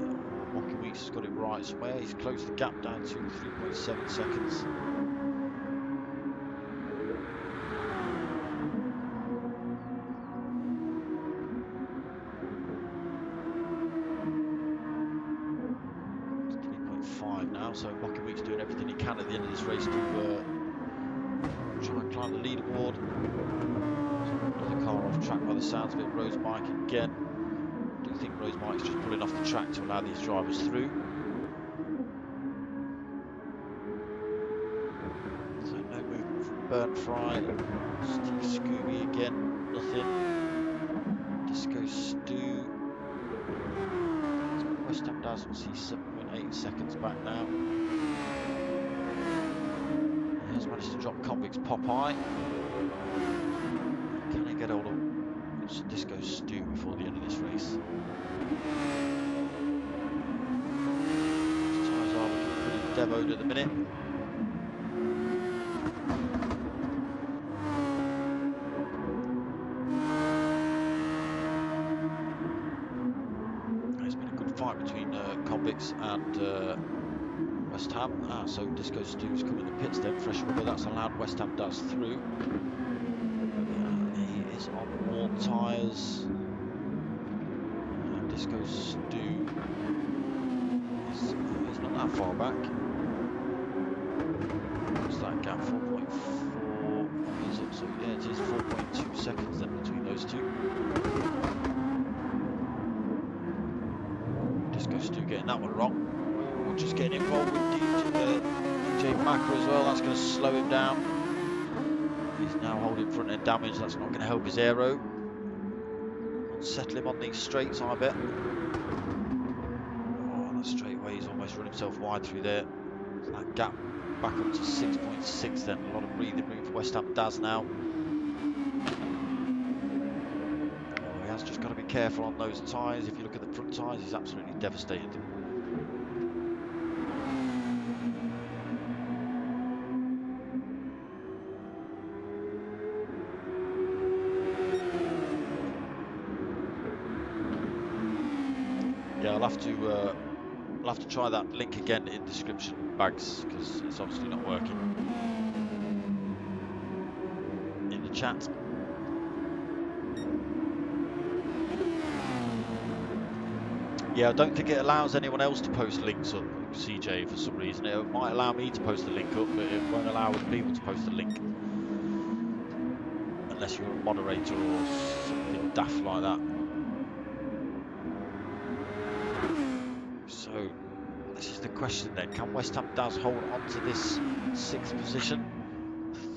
Mocking Weeks has got it right somewhere. He's closed the gap down to 3.7 seconds. It's 3.5 now, so Mocking Weeks doing everything he can at the end of this race to try and climb climb the leaderboard. Another car off track by the sounds of it. Rose Mike again. I do think Rose Mike's just pulling off the track to allow these drivers through. So no movement from Burnt Fry. Steve Scooby again, nothing. Disco Stu. He's got West Ham Daz, we'll see 7.8 seconds back now. He has managed to drop Convict's Popeye. Can he get hold of Disco Stu before the end of this race? His tyres are looking pretty demoed at the minute. It's been a good fight between Convicts and West Ham. So Disco Stu's come in the pits then. Fresh rubber, that's allowed West Ham Daz through. He is on warm tyres. Disco Stu he's not that far back. What's that gap? 4.4. Is it? So yeah, it is 4.2 seconds then between those two. Disco Stu getting that one wrong. Or just getting involved with DJ Macker as well. That's going to slow him down. He's now holding front end damage. That's not going to help his aero. Settle him on these straights, I bet. Oh, that straightaway, he's almost run himself wide through there. So that gap back up to 6.6 then. A lot of breathing room for West Ham Daz now. Oh, he has just got to be careful on those tyres. If you look at the front tyres, he's absolutely devastated. Yeah, I'll have to try that link again in description bags because it's obviously not working in the chat. Yeah, I don't think it allows anyone else to post links up, CJ, for some reason. It might allow me to post the link up, but it won't allow other people to post the link unless you're a moderator or something daft like that. So this is the question then, can West Ham Daz hold on to this 6th position?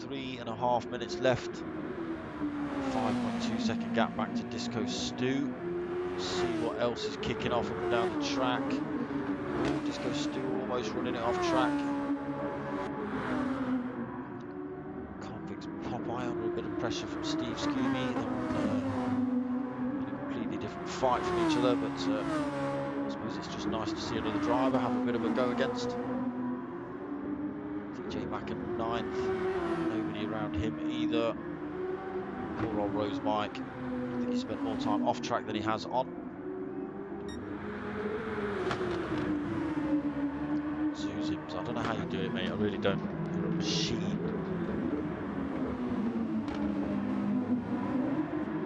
3.5 minutes left. 5.2 second gap back to Disco Stu. See what else is kicking off up and down the track. Oh, Disco Stu almost running it off track. Convict's Popeye under a bit of pressure from Steve Scooby. They're in a completely different fight from each other, but I suppose it's just nice to see another driver have a bit of a go against. DJ Macker 9th, nobody around him either. Poor old Rose Mike. I think he spent more time off track than he has on. Zuzims, I don't know how you do it, mate. I really don't. You're a machine.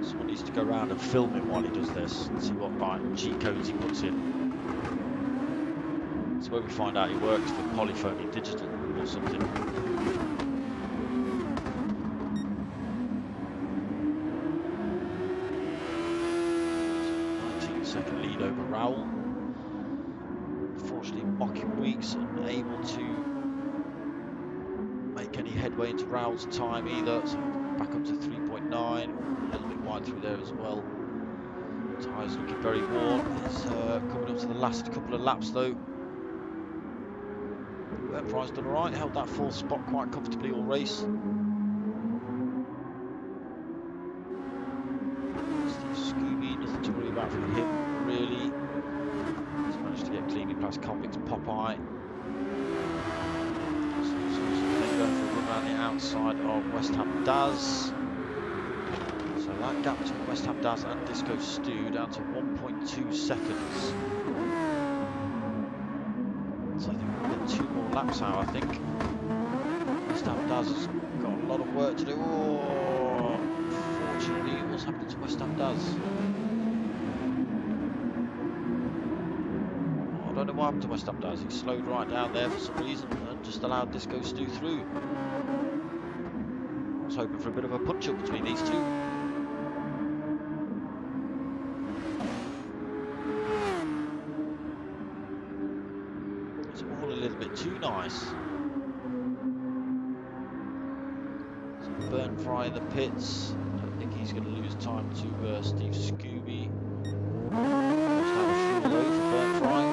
Someone needs to go around and film him while he does this and see what G codes he puts in. That's where we find out he works for Polyphony Digital or something. 19-second lead over Raoul. Unfortunately, Mocking Weeks unable to make any headway into Raoul's time either. So back up to 3.9. A little bit wide through there as well. Tyres looking very worn. It's coming up to the last couple of laps though. Price done alright, held that 4th spot quite comfortably all race. Steve Scooby, nothing to worry about from him really. He's managed to get cleanly past Convict's Popeye. So going for a run around the outside of West Ham Daz. So that gap between West Ham Daz and Disco Stu down to 1.2 seconds. So I think we'll get 2 more laps out, I think. West Ham Daz has got a lot of work to do. Oh, unfortunately, what's happened to West Ham Daz? Oh, I don't know what happened to West Ham Daz. He slowed right down there for some reason and just allowed Disco Stu through. What's hoping for a bit of a punch-up between these two. It's all a little bit too nice. So Burn Fry in the pits. Don't think he's going to lose time to Steve Scooby. Almost had a fuel though for Burn Fry.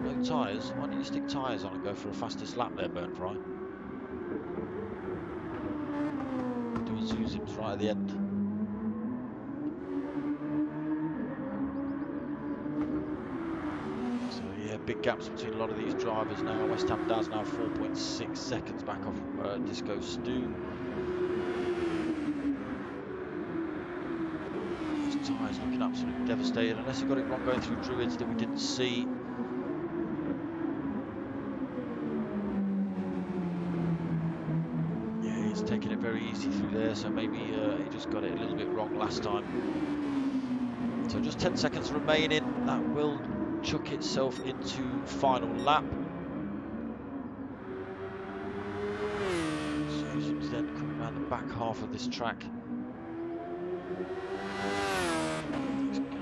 No tyres. Why don't you stick tyres on and go for a fastest lap there, Burn Fry? Do a Zuzim's right at the end. So yeah, big gaps between a lot of these drivers now. West Ham Daz now 4.6 seconds back off Disco Stu. His tyres looking absolutely devastated, unless he got it wrong going through Druids that we didn't see. Yeah, he's taking it very easy through there, so maybe he just got it a little bit wrong last time. So just 10 seconds remaining. That will chuck itself into final lap. Susan's then coming around the back half of this track.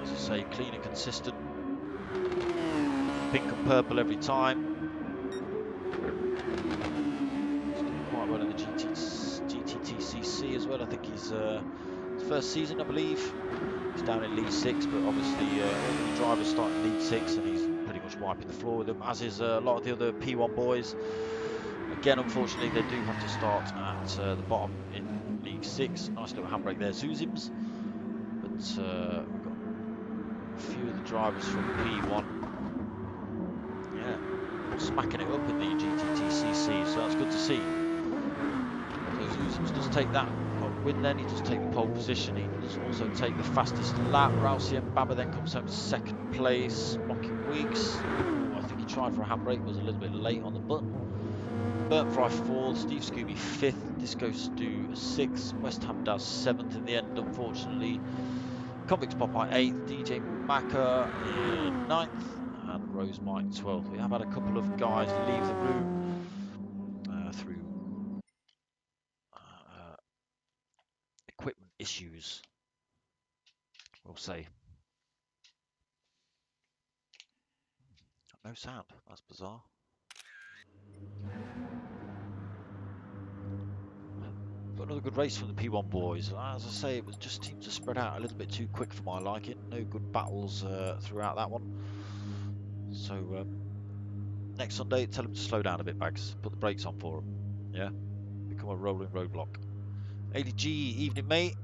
As I say, clean and consistent. Pink and purple every time. He's doing quite well in the GTTCC as well. I think he's his first season, I believe. He's down in League 6, but obviously all the drivers start in League 6 and he's pretty much wiping the floor with them, as is a lot of the other P1 boys. Again, unfortunately, they do have to start at the bottom in League 6. Nice little handbrake there, Zuzim's. But we've got a few of the drivers from P1. Yeah, smacking it up in the GTTCC, so that's good to see. So Zuzim's does take that win then, he does take the pole position, he does also take the fastest lap. Rousey and Baba then comes home to second place. Mocking Weeks, I think he tried for a handbrake, was a little bit late on the button. Burnt Fry 4th, Steve Scooby 5th, Disco Stu 6th, West Ham Daz 7th in the end, unfortunately. Convicts Popeye 8th, DJ Macca 9th, and Rose Mike 12th. We have had a couple of guys leave the room through equipment issues, we'll say. No sound, that's bizarre. But another good race from the P1 boys. As I say, it was just seemed to spread out a little bit too quick for my liking. No good battles throughout that one. So next Sunday, tell them to slow down a bit, Bags. Put the brakes on for them. Yeah, become a rolling roadblock. ADG, evening, mate.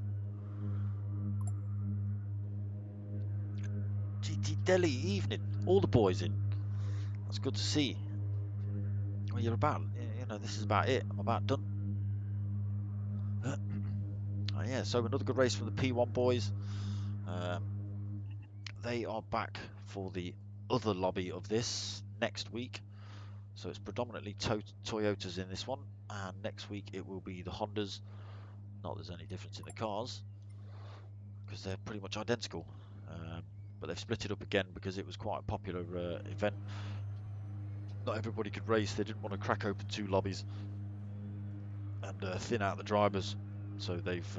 GT Delhi, evening. All the boys in. That's good to see. Well, you're about, you know, this is about it. I'm about done. Yeah, so another good race from the P1 boys. They are back for the other lobby of this next week. So it's predominantly Toyotas in this one, and next week it will be the Hondas. Not that there's any difference in the cars, because they're pretty much identical. But they've split it up again because it was quite a popular event. Not everybody could race. They didn't want to crack open two lobbies and thin out the drivers. So they've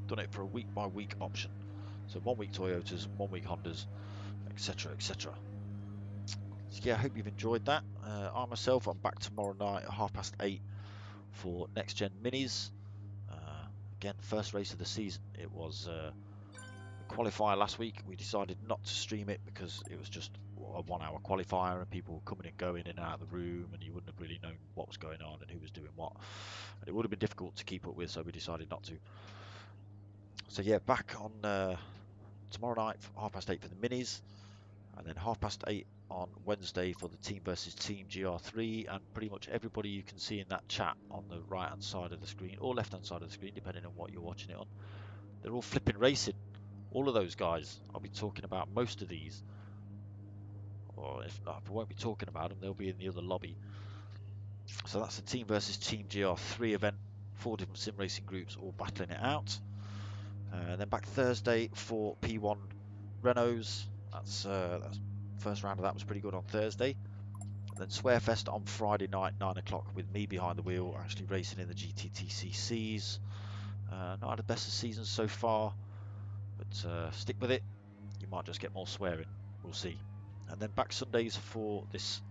done it for a week-by-week option. So 1 week Toyotas, 1 week Hondas, etc, etc. So yeah, I hope you've enjoyed that. I myself, I'm back tomorrow night at 8:30 for Next Gen Minis. Again, first race of the season. It was a qualifier last week. We decided not to stream it because it was just a 1 hour qualifier and people were coming and going in and out of the room and you wouldn't have really known what was going on and who was doing what. And it would have been difficult to keep up with, so we decided not to. So yeah, back on tomorrow night, 8:30 for the Minis. And then 8:30 on Wednesday for the Team versus Team GR3, and pretty much everybody you can see in that chat on the right hand side of the screen or left hand side of the screen, depending on what you're watching it on, they're all flipping racing. All of those guys, I'll be talking about most of these, or if not, if I won't be talking about them, they'll be in the other lobby. So that's the Team versus Team GR3 event, 4 different sim racing groups all battling it out. Then back Thursday for P1 Renaults. That's first round of that was pretty good on Thursday. Then Swearfest on Friday night, 9 o'clock, with me behind the wheel, actually racing in the GTTCCs. Not had the best of seasons so far, but stick with it. You might just get more swearing. We'll see. And then back Sundays for this,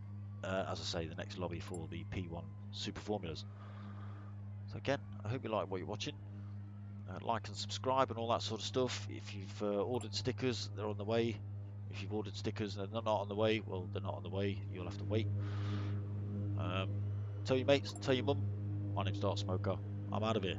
as I say, the next lobby for the P1 Super Formulas. So again, I hope you like what you're watching. Like and subscribe and all that sort of stuff. If you've ordered stickers, they're on the way. If you've ordered stickers and they're not on the way, well, they're not on the way. You'll have to wait. Tell your mates, tell your mum. My name's Dark Smoker. I'm out of here.